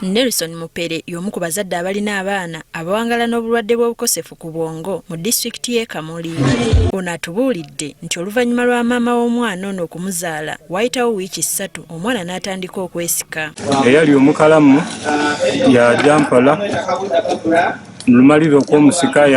Nelson Mupere y'omu ku bazadde abalina abaana abawangala n'obulwadde bw'obukosefu ku bwongo mu disitulikiti y'e Kamuli. Ono atubuulidde nti oluvannyuma lwa maama w'omwana ono okumuzaala waayitawo wiiki 3 omwana n'atandika okwesika. Eyali omukalamu yajja mpola lumaliro kw'omusika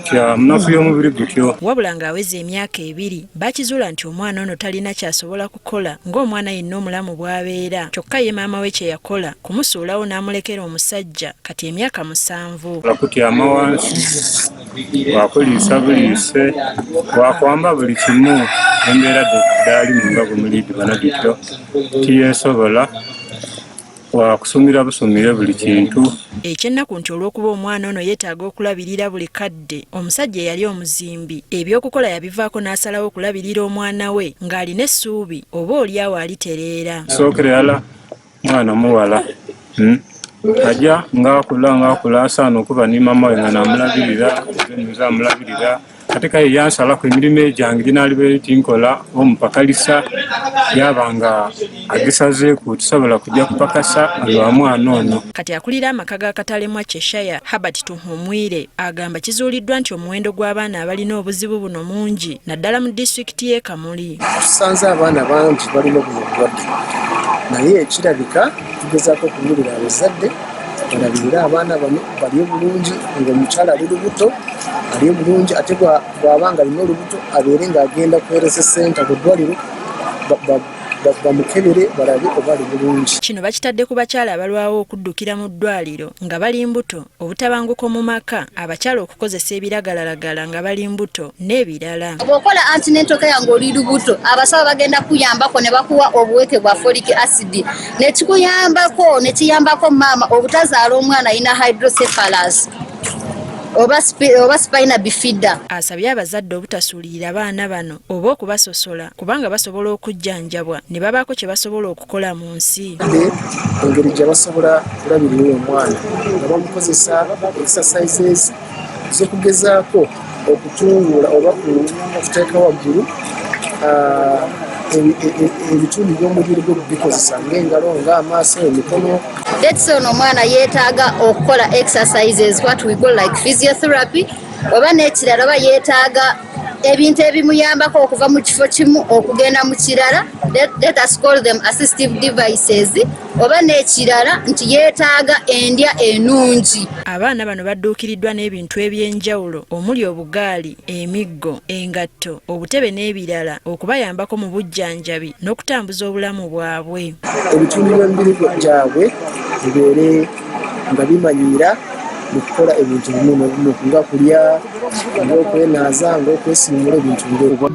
kya munafu y'omubiri gutyo. Wabula ng'aweza emyaka 2 bakizuula nti omwana ono talina kyasobola kukola ng'omwana yenna omulamu bw'abeera. Kyokka ye maama we kye yakola kumusuulawo n'amulekera omusajja kati emyaka 7. Wakutyama wansi, wakuliisa buliise, wakwamba buli kimu embeera gy'alimu nga bumulidde bana bityo tiyeesobola. Wakusumira busumire buli kintu. Ekyennaku nti olw'okuba omwana ono yeetaaga okulabirira buli kadde, omusajja eyali omuzimbi ebyokukola yabivaako n'asalawo okulabirira omwana we ng'alina essuubi oba oliawo alitereera. Sookera yala mwana muwala ajja ng'akula asaana okuba ni maama we nga namulabirira nza amulabirira ate kaye yansalako emirimu egyange ginaalibeera tinkola omupakalisa yaba nga agisazeeku tusobola kujja kupakasa lwa mwana ono. Kati akulira amaka ga Katalemwa Cheshire Herbert Tuhumwire agamba kizuuliddwa nti omuwendo gw'abaana abalina obuzibu buno mungi naddala mu disitulikiti y'e Kamuli. Tusanze abaana bangi balina buno obulwadde naye ekirabika tugezaako okubuulira abazadde balabirira abaana bano balye bulungi ng'omukyala ali lubuto alye bulungi ate bw'abanga alina olubuto abeere ng'agenda kuweereza ssente ku ddwaliro bamukebere balabe oba ali bulungi. Kino bakitadde ku bakyala abalwawo okuddukira mu ddwaliro nga bali mbuto, obutabanguko mu maka, abakyala okukozesa ebiragalalagala nga bali mbuto n'ebirala. Bw'okola antenatal care ng'oli lubuto abasawo bagenda kuyambako ne bakuwa obuweke bwa folic acid nekiyambako maama obutazaala omwana alina hydrocephalus oba spina bifida. Asabye abazadde obutasuulirira abaana bano oba okubasosola kubanga basobola okujjanjabwa ne babaako kye basobola okukola mu nsi. Engeri gye basobola kulabirira omwana nga bamukozesa exercises z'okugezaako okutunguula oba okuteeka waggulu ebitundu by'omubiri gwe bikozesa ng'engalo ng'amaaso emikono. Let's ono omwana yeetaaga okukola exercises what we call like physiotherapy oba n'ekirala oba yeetaaga ebintu ebimuyambako okuva mu kifo kimu okugenda mu kirala, let us call them assistive devices, oba n'ekirala nti yeetaaga endya ennungi. Abaana bano badduukiriddwa n'ebintu eby'enjawulo omuli obugaali, emiggo, engatto, obutebe n'ebirala okubayambako mu bujjanjabi n'okutambuza obulamu bwabwe. Ebitundu by'emibiri gyabwe bibeere nga bimanyiira mu kukola ebintu bimu n'ebimu nga kulya, ng'okwenaaza, ng'okwesiimula ebintu ng'ebyo.